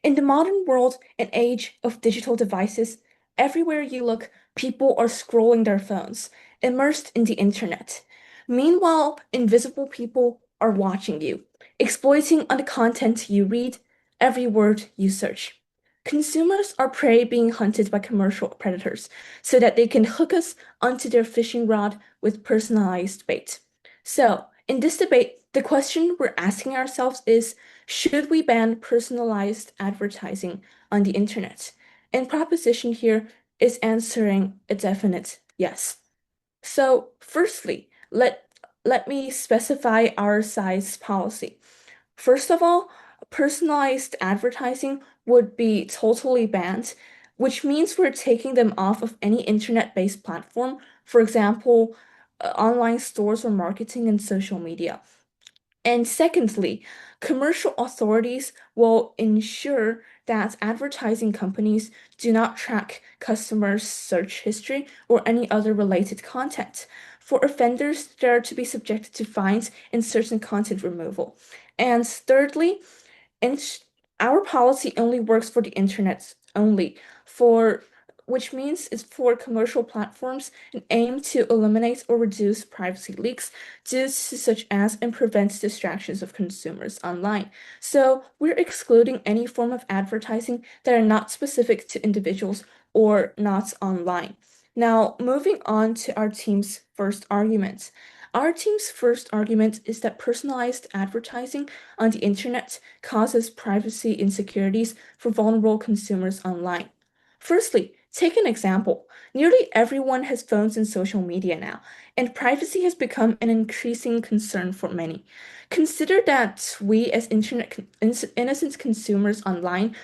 In the modern world and age of digital devices, everywhere you look, people are scrolling their phones, immersed in the internet. Meanwhile, invisible people are watching you, exploiting on the content you read, every word you search. Consumers are prey being hunted by commercial predators so that they can hook us onto their fishing rod with personalized bait. So, in this debate, the question we're asking ourselves is, should we ban personalized advertising on the internet? And proposition here is answering a definite yes. So, firstly, let me specify our side's policy. First of all, personalized advertising would be totally banned, which means we're taking them off of any internet-based platform, for example, online stores or marketing and social media. And secondly, commercial authorities will ensure that advertising companies do not track customers' search history or any other related content. For offenders, they are to be subjected to fines and certain content removal. And thirdly, ins our policy only works for the internet only, for which means it's for commercial platforms and aim to eliminate or reduce privacy leaks due to such as and prevents distractions of consumers online. So we're excluding any form of advertising that are not specific to individuals or not online. Now, moving on to our team's first argument. Our team's first argument is that personalized advertising on the internet causes privacy insecurities for vulnerable consumers online. Firstly, take an example. Nearly everyone has phones and social media now, and privacy has become an increasing concern for many. Consider that we, as innocent consumers online,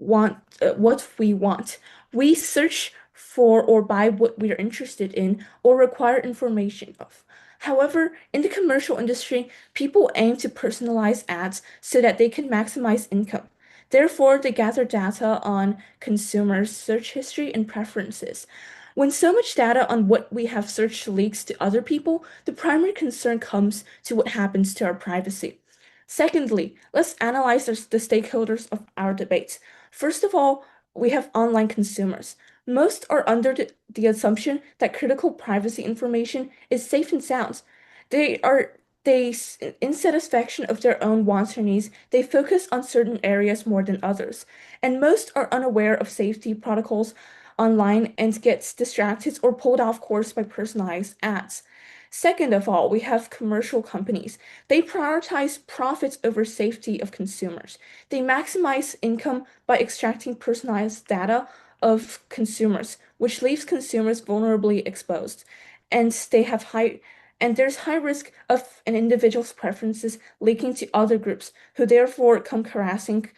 want what we want. We search for or buy what we are interested in or require information of. However, in the commercial industry, people aim to personalize ads so that they can maximize income. Therefore, they gather data on consumers' search history and preferences. When so much data on what we have searched leaks to other people, the primary concern comes to what happens to our privacy. Secondly, let's analyze the stakeholders of our debate. First of all, we have online consumers. Most are under the assumption that critical privacy information is safe and sound. They are in satisfaction of their own wants or needs, they focus on certain areas more than others. And most are unaware of safety protocols online and gets distracted or pulled off course by personalized ads. Second of all, we have commercial companies. They prioritize profits over safety of consumers. They maximize income by extracting personalized data of consumers, which leaves consumers vulnerably exposed. And they have high and there's high risk of an individual's preferences leaking to other groups, who therefore come harassing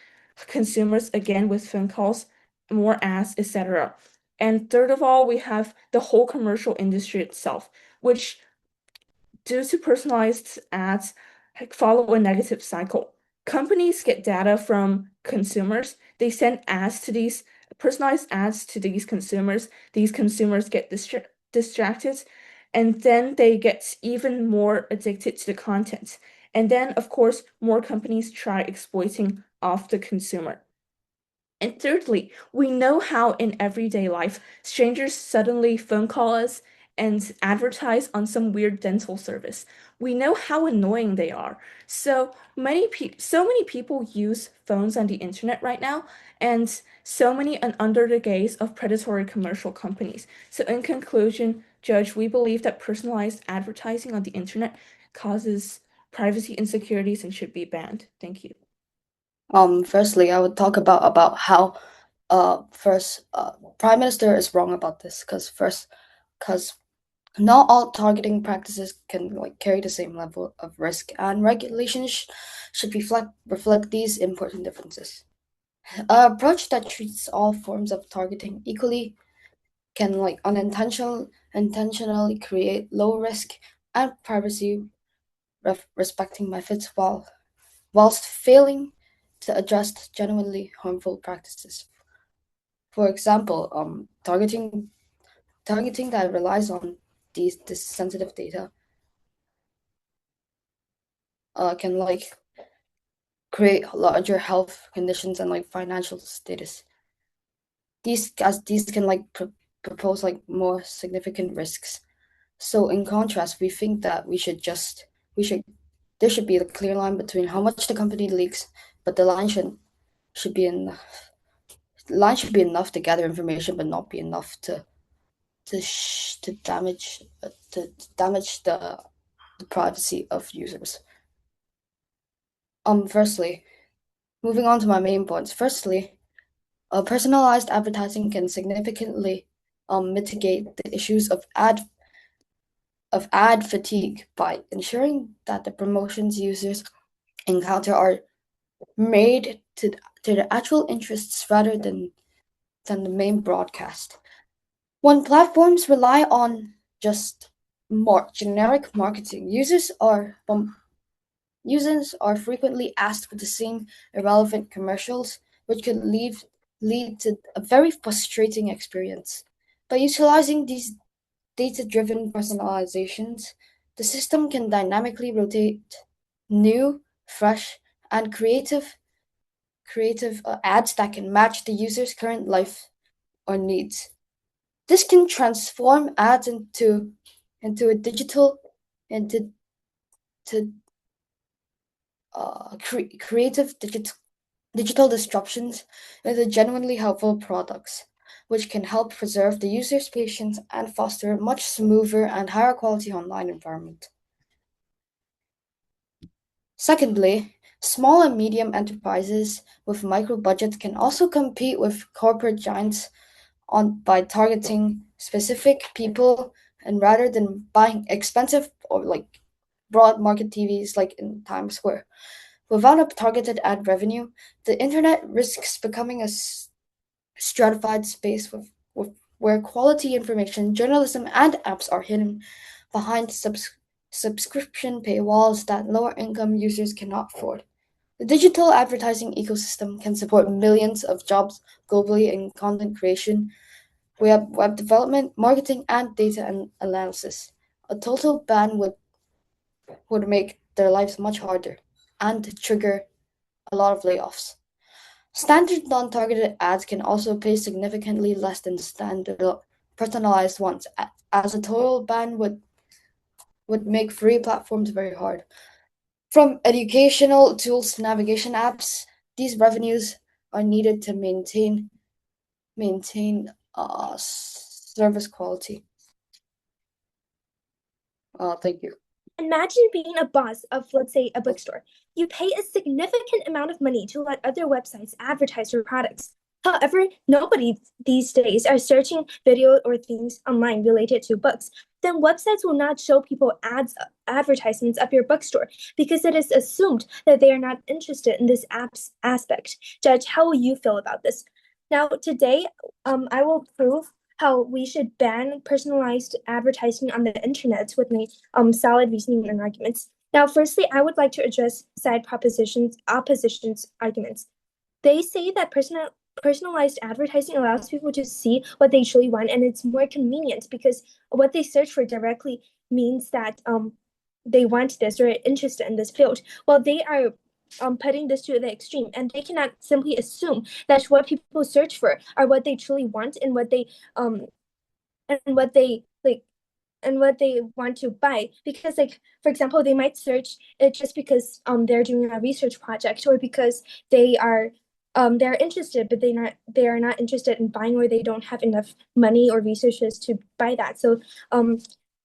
consumers again with phone calls, more ads, etc. And third of all, we have the whole commercial industry itself, which due to personalized ads follow a negative cycle. Companies get data from consumers. They send ads to these personalized ads to these consumers. These consumers get distracted, and then they get even more addicted to the content. And then, of course, more companies try exploiting off the consumer. And thirdly, we know how in everyday life strangers suddenly phone call us and advertise on some weird dental service. We know how annoying they are. So many people use phones on the internet right now, and so many under the gaze of predatory commercial companies. So in conclusion, Judge, we believe that personalized advertising on the internet causes privacy insecurities and should be banned. Thank you. Firstly, I would talk about how first Prime Minister is wrong about this because not all targeting practices can carry the same level of risk, and regulations should reflect these important differences. An approach that treats all forms of targeting equally can intentionally create low risk and privacy respecting methods whilst failing to address genuinely harmful practices. For example, targeting that relies on this sensitive data can create larger health conditions and like financial status. These can like propose like more significant risks. So in contrast, we think that we should there should be a clear line between how much the company leaks, but the should be enough. The line should be enough to gather information, but not be enough to damage the privacy of users. Firstly, moving on to my main points. Firstly, personalized advertising can significantly mitigate the issues of ad fatigue by ensuring that the promotions users encounter are made to the actual interests rather than the main broadcast. When platforms rely on just more generic marketing, users are frequently asked for the same irrelevant commercials, which could lead to a very frustrating experience. By utilizing these data-driven personalizations, the system can dynamically rotate new, fresh, and creative ads that can match the user's current life or needs. This can transform ads into a into to creative digital disruptions into genuinely helpful products, which can help preserve the user's patience and foster a much smoother and higher quality online environment. Secondly, small and medium enterprises with micro budgets can also compete with corporate giants by targeting specific people, and rather than buying expensive or like broad market TVs like in Times Square. Without a targeted ad revenue, the internet risks becoming a stratified space with where quality information, journalism, and apps are hidden behind subscription paywalls that lower income users cannot afford. The digital advertising ecosystem can support millions of jobs globally in content creation, web development, marketing, and data analysis. A total ban would make their lives much harder and trigger a lot of layoffs. Standard non-targeted ads can also pay significantly less than standard personalized ones, as a total ban would make free platforms very hard. From educational tools to navigation apps, these revenues are needed to maintain service quality. Thank you. Imagine being a boss of, let's say, a bookstore. You pay a significant amount of money to let other websites advertise your products. However, nobody these days are searching video or things online related to books. Then websites will not show people advertisements of your bookstore because it is assumed that they are not interested in this app's aspect. Judge, how will you feel about this? Now, today, I will prove how we should ban personalized advertising on the internet with my solid reasoning and arguments. Now, firstly, I would like to address side opposition's arguments. They say that personalized advertising allows people to see what they truly want, and it's more convenient because what they search for directly means that they want this or are interested in this field. Well, they are putting this to the extreme, and they cannot simply assume that what people search for are what they truly want and what they like and what they want to buy, because like for example they might search it just because they're doing a research project, or because they're interested but they are not interested in buying, or they don't have enough money or resources to buy that. So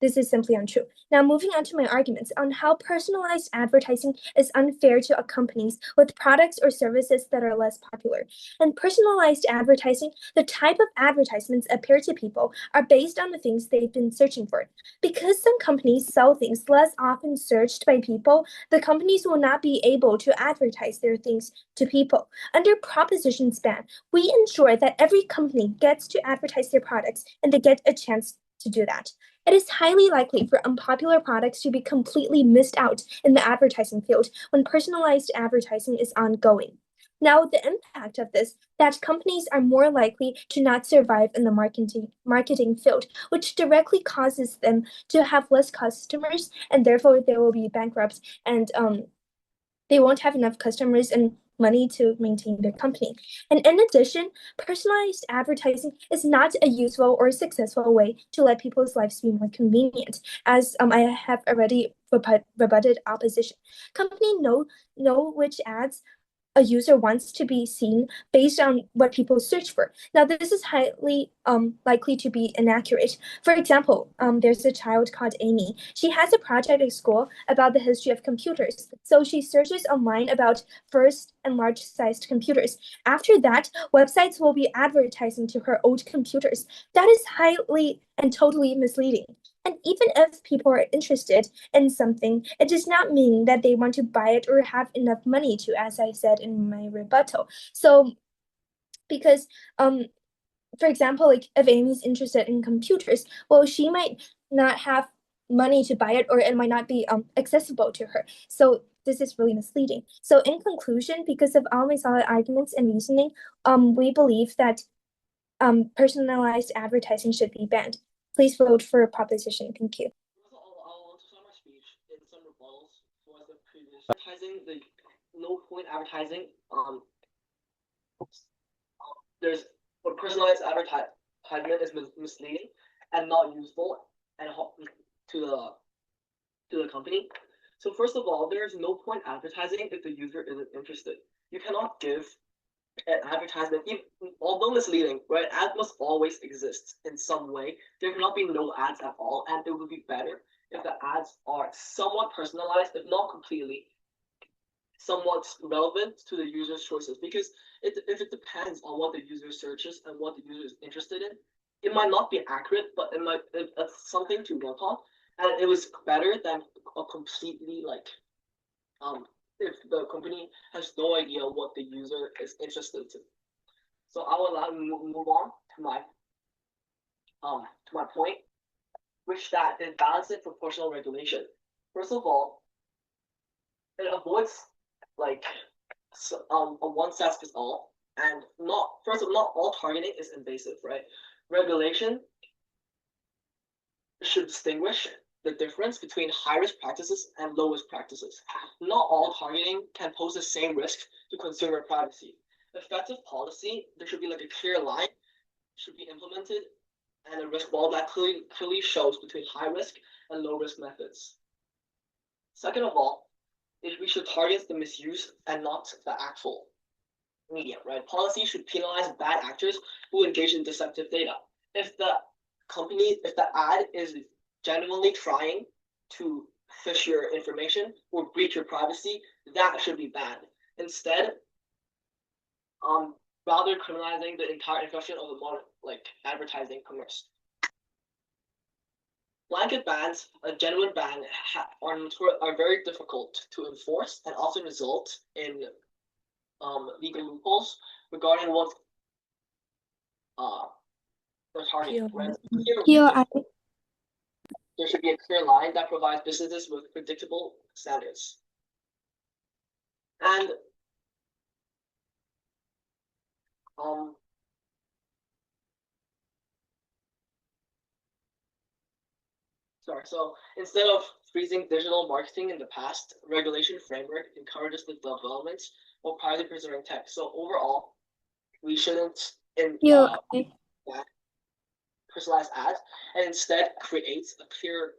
this is simply untrue. Now, moving on to my arguments on how personalized advertising is unfair to companies with products or services that are less popular. In personalized advertising, the type of advertisements appear to people are based on the things they've been searching for. Because some companies sell things less often searched by people, the companies will not be able to advertise their things to people. Under Proposition Ban, we ensure that every company gets to advertise their products and they get a chance to do that. It is highly likely for unpopular products to be completely missed out in the advertising field when personalized advertising is ongoing. Now, the impact of this, that companies are more likely to not survive in the marketing field, which directly causes them to have less customers, and therefore they will be bankrupt and they won't have enough customers and money to maintain their company. And in addition, personalized advertising is not a useful or successful way to let people's lives be more convenient, as I have already rebutted opposition. Company know which ads a user wants to be seen based on what people search for. Now, this is highly likely to be inaccurate. For example, there's a child called Amy. She has a project at school about the history of computers. So she searches online about first and large-sized computers. After that, websites will be advertising to her old computers. That is highly and totally misleading. And even if people are interested in something, it does not mean that they want to buy it or have enough money to, as I said in my rebuttal. So, because for example, like if Amy's interested in computers, well, she might not have money to buy it, or it might not be accessible to her. So this is really misleading. So in conclusion, because of all my solid arguments and reasoning, we believe that personalized advertising should be banned. Please vote for proposition. Thank you. I'll start my speech in some rebuttals for the previous advertising, the no point advertising. There's what personalized advertisement is misleading and not useful and to the company. So first of all, there is no point advertising if the user isn't interested. You cannot give an advertisement, even, although misleading, right? Ad must always exist in some way. There cannot be no ads at all, and it would be better if the ads are somewhat personalized, if not completely, somewhat relevant to the user's choices. Because if it depends on what the user searches and what the user is interested in, it might not be accurate, but it's something to work on. And it was better than a completely if the company has no idea what the user is interested in. So I will move on to my point, which that is balancing proportional regulation. First of all, it avoids a one size fits all, and not all targeting is invasive, right? Regulation should distinguish the difference between high-risk practices and low-risk practices. Not all targeting can pose the same risk to consumer privacy. Effective policy, there should be a clear line, should be implemented, and a risk wall that clearly shows between high-risk and low-risk methods. Second of all, we should target the misuse and not the actual media, right? Policy should penalize bad actors who engage in deceptive data. If the ad is genuinely trying to phish your information or breach your privacy, that should be banned. Instead, rather criminalizing the entire infrastructure of the modern advertising commerce. Blanket bans, a genuine ban, are very difficult to enforce and often result in legal loopholes regarding what they're targeting. Right? There should be a clear line that provides businesses with predictable standards. And so instead of freezing digital marketing in the past, regulation framework encourages the development of privacy preserving tech. So overall, we shouldn't personalized ads, and instead creates a clear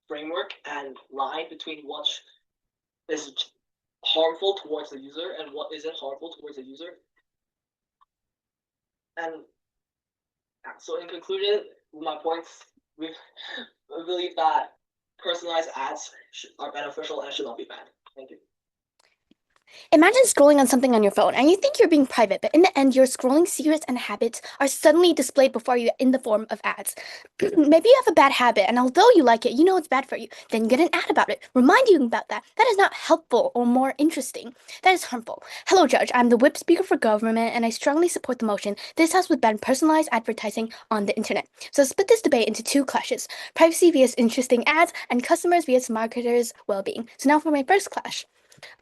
framework and line between what is harmful towards the user and what isn't harmful towards the user. And so in conclusion, my points, we believe that personalized ads are beneficial and should not be banned. Thank you. Imagine scrolling on something on your phone and you think you're being private, but in the end, your scrolling secrets and habits are suddenly displayed before you in the form of ads. Maybe you have a bad habit, and although you like it, you know it's bad for you. Then you get an ad about it, remind you about that. That is not helpful or more interesting. That is harmful. Hello, Judge. I'm the whip speaker for government, and I strongly support the motion. This House would ban personalized advertising on the internet. So split this debate into two clashes: privacy via interesting ads, and customers via marketers' well-being. So now for my first clash.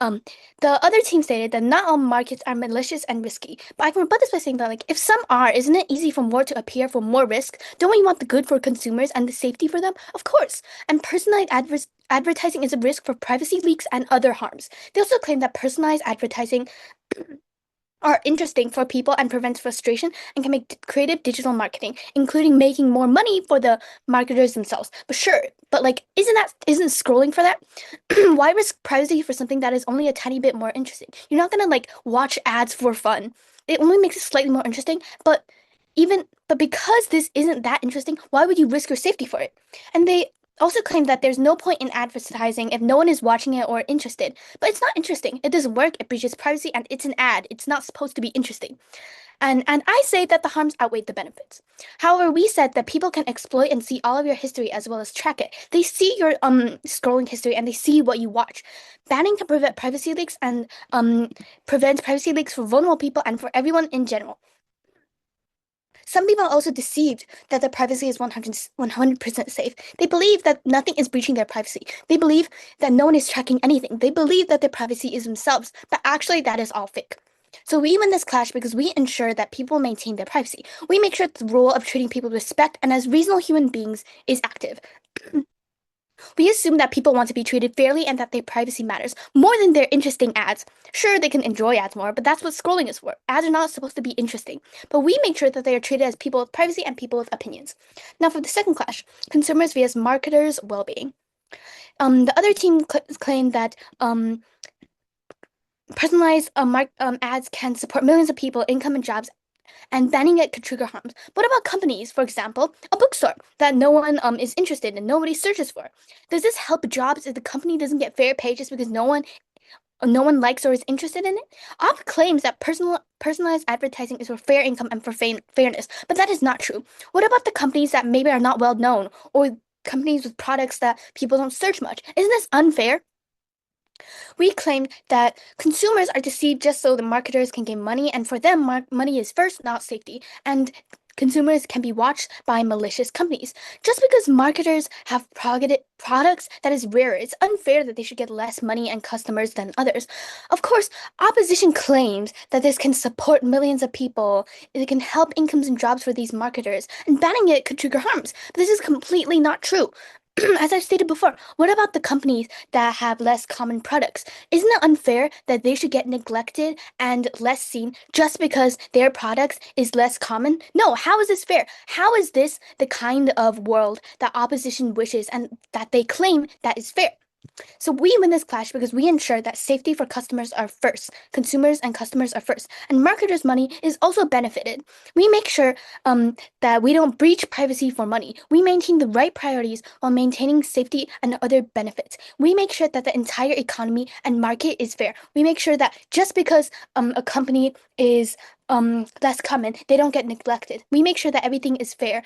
The other team stated that not all markets are malicious and risky, but I can rebut this by saying that, like, if some are, isn't it easy for more to appear for more risk? Don't we want the good for consumers and the safety for them? Of course. And personalized advertising is a risk for privacy leaks and other harms. They also claim that personalized advertising are interesting for people and prevents frustration and can make creative digital marketing, including making more money for the marketers themselves. But sure, but like, isn't scrolling for that? Why risk privacy for something that is only a tiny bit more interesting? You're not gonna like watch ads for fun. It only makes it slightly more interesting, but because this isn't that interesting, why would you risk your safety for it? And they also claim that there's no point in advertising if no one is watching it or interested. But it's not interesting. It doesn't work. It breaches privacy, and it's an ad. It's not supposed to be interesting. And I say that the harms outweigh the benefits. However, we said that people can exploit and see all of your history as well as track it. They see your scrolling history and they see what you watch. Banning can prevent privacy leaks and prevent privacy leaks for vulnerable people and for everyone in general. Some people are also deceived that their privacy is 100% safe. They believe that nothing is breaching their privacy. They believe that no one is tracking anything. They believe that their privacy is themselves, but actually that is all fake. So we win this clash because we ensure that people maintain their privacy. We make sure that the rule of treating people with respect and as reasonable human beings is active. We assume that people want to be treated fairly and that their privacy matters more than their interesting ads. Sure, they can enjoy ads more, but that's what scrolling is for. Ads are not supposed to be interesting, but we make sure that they are treated as people with privacy and people with opinions. Now for the second clash, consumers vs marketers' well-being. The other team claimed that personalized ads can support millions of people, income and jobs, and banning it could trigger harms. What about companies, for example, a bookstore that no one is interested in, nobody searches for? Does this help jobs if the company doesn't get fair pay just because no one likes or is interested in it? Op claims that personalized advertising is for fair income and for fairness, but that is not true. What about the companies that maybe are not well known or companies with products that people don't search much? Isn't this unfair? We claim that consumers are deceived just so the marketers can gain money, and for them, money is first, not safety. And consumers can be watched by malicious companies. Just because marketers have products that is rare, it's unfair that they should get less money and customers than others. Of course, opposition claims that this can support millions of people, it can help incomes and jobs for these marketers, and banning it could trigger harms. But this is completely not true. As I've stated before, what about the companies that have less common products? Isn't it unfair that they should get neglected and less seen just because their products is less common? No, how is this fair? How is this the kind of world that opposition wishes and that they claim that is fair? So we win this clash because we ensure that safety for customers are first, consumers and customers are first, and marketers' money is also benefited. We make sure that we don't breach privacy for money. We maintain the right priorities while maintaining safety and other benefits. We make sure that the entire economy and market is fair. We make sure that just because a company is less common, they don't get neglected. We make sure that everything is fair.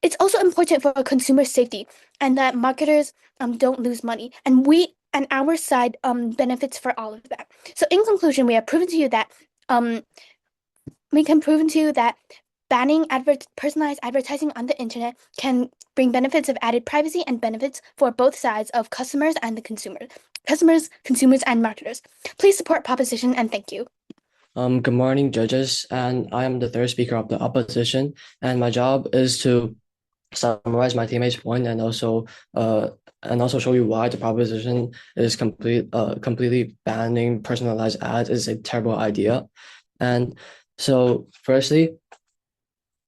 It's also important for consumer safety and that marketers don't lose money, and our side benefits for all of that. So in conclusion, we have proven to you that banning personalized advertising on the internet can bring benefits of added privacy and benefits for both sides of customers and the consumers, and marketers. Please support proposition and thank you. Good morning, judges, and I am the third speaker of the opposition, and my job is to summarize my teammates' point and also show you why the proposition is completely banning personalized ads is a terrible idea. And so, firstly,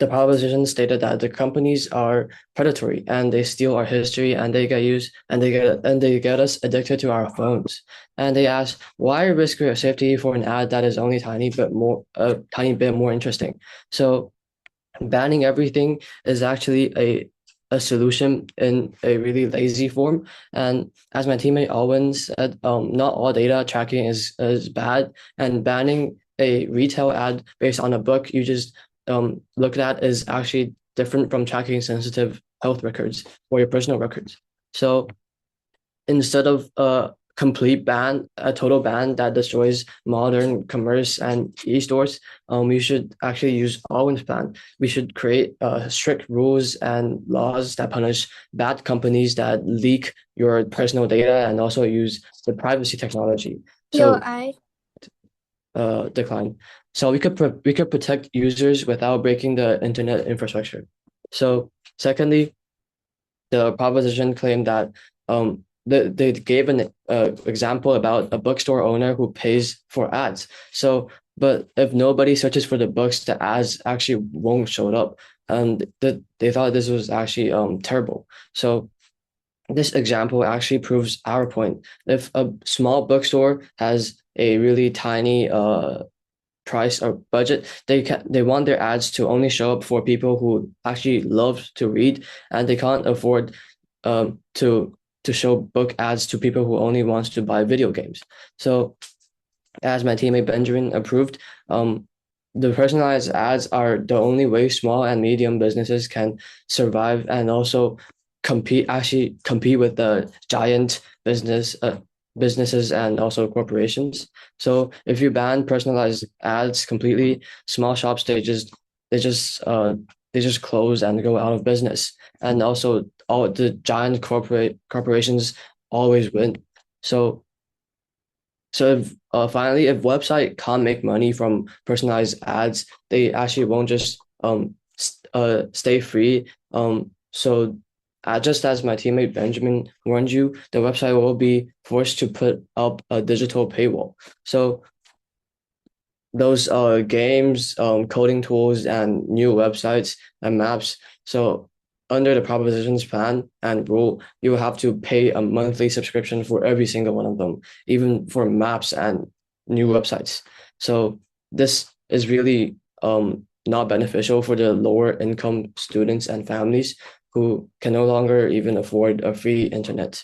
the proposition stated that the companies are predatory and they steal our history and they get us addicted to our phones. And they ask, why risk your safety for an ad that is only tiny bit more interesting? So banning everything is actually a solution in a really lazy form. And as my teammate Alwyn said, not all data tracking is bad, and banning a retail ad based on a book you just looked at is actually different from tracking sensitive health records or your personal records. So instead of a total ban that destroys modern commerce and e-stores, we should actually use Alwyn's plan. We should create strict rules and laws that punish bad companies that leak your personal data and also use the privacy technology. So decline. So we could protect users without breaking the internet infrastructure. So secondly, the proposition claimed that they gave an example about a bookstore owner who pays for ads. So, but if nobody searches for the books, the ads actually won't show up. And they thought this was actually terrible. So this example actually proves our point. If a small bookstore has a really tiny price or budget, they want their ads to only show up for people who actually love to read, and they can't afford to show book ads to people who only wants to buy video games. So as my teammate Benjamin approved, the personalized ads are the only way small and medium businesses can survive and also compete with the giant businesses and also corporations. So if you ban personalized ads completely, small shops they just close and go out of business. And also all the giant corporations always win. So if finally, if website can't make money from personalized ads, they actually won't just stay free. So just as my teammate Benjamin warned you, the website will be forced to put up a digital paywall. So those games, coding tools, and new websites and maps. So under the propositions plan and rule, you will have to pay a monthly subscription for every single one of them, even for maps and new websites. So this is really not beneficial for the lower income students and families who can no longer even afford a free internet.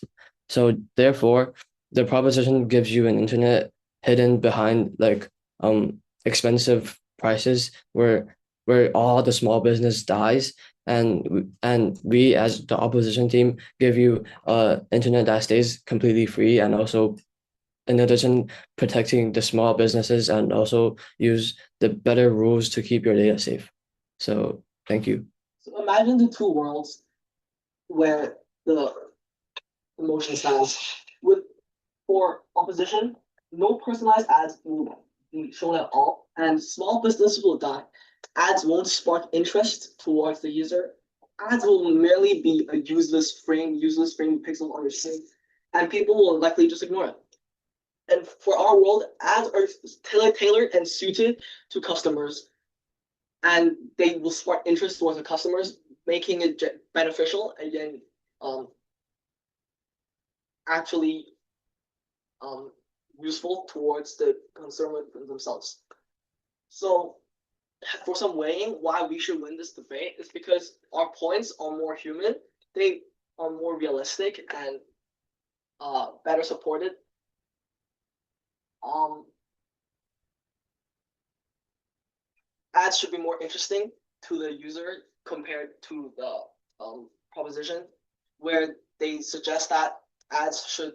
So therefore, the proposition gives you an internet hidden behind expensive prices where all the small business dies, and we as the opposition team give you internet that stays completely free, and also in addition protecting the small businesses and also use the better rules to keep your data safe. So thank you. So imagine the two worlds where the motion stands. With for opposition, no personalized ads will be shown at all, and small businesses will die. Ads won't spark interest towards the user. Ads will merely be a useless frame pixel on your screen, and people will likely just ignore it. And for our world, ads are tailored and suited to customers, and they will spark interest towards the customers, making it beneficial and then actually useful towards the consumer themselves. So for some weighing why we should win this debate is because our points are more human, they are more realistic and better supported. Ads should be more interesting to the user compared to the proposition, where they suggest that ads should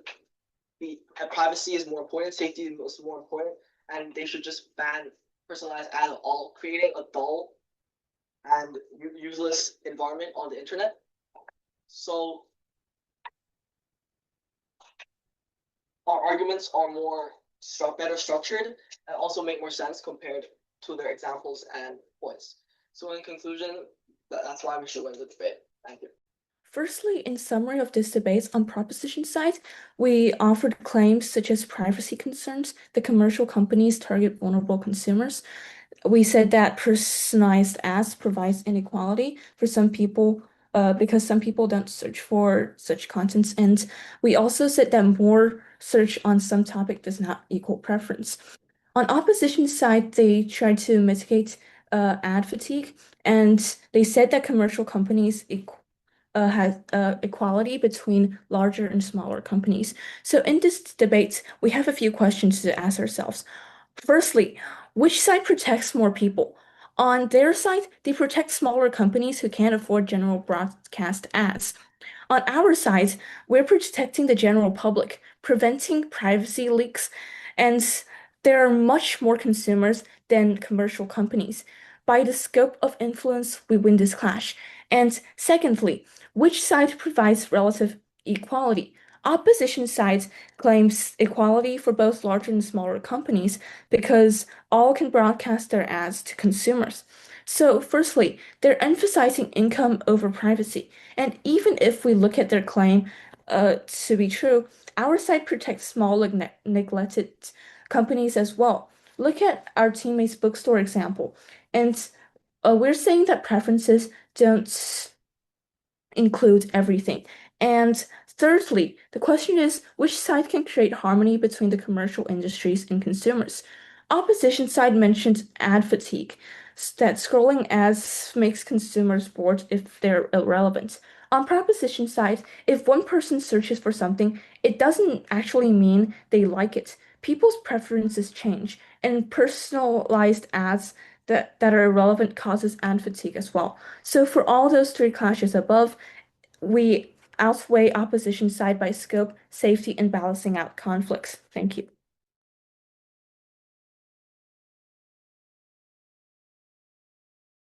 be privacy is more important, safety is more important, and they should just ban personalized ads at all, creating a dull and useless environment on the internet. So our arguments are better structured and also make more sense compared to their examples and points. So in conclusion, that's why we should win the debate. Thank you. Firstly, in summary of this debate on proposition side, we offered claims such as privacy concerns, the commercial companies target vulnerable consumers. We said that personalized ads provides inequality for some people because some people don't search for such contents. And we also said that more search on some topic does not equal preference. On opposition side, they tried to mitigate ad fatigue, and they said that commercial companies has equality between larger and smaller companies. So in this debate, we have a few questions to ask ourselves. Firstly, which side protects more people? On their side, they protect smaller companies who can't afford general broadcast ads. On our side, we're protecting the general public, preventing privacy leaks, and there are much more consumers than commercial companies. By the scope of influence, we win this clash. And secondly, which side provides relative equality? Opposition side claims equality for both larger and smaller companies because all can broadcast their ads to consumers. So, firstly, they're emphasizing income over privacy. And even if we look at their claim to be true, our side protects small, neglected companies as well. Look at our teammates' bookstore example. And we're saying that preferences don't include everything. And thirdly, the question is which side can create harmony between the commercial industries and consumers? Opposition side mentioned ad fatigue, that scrolling ads makes consumers bored if they're irrelevant. On proposition side, if one person searches for something, it doesn't actually mean they like it. People's preferences change, and personalized ads that are irrelevant causes ad fatigue as well. So for all those three clashes above, we outweigh opposition side by scope, safety, and balancing out conflicts. Thank you.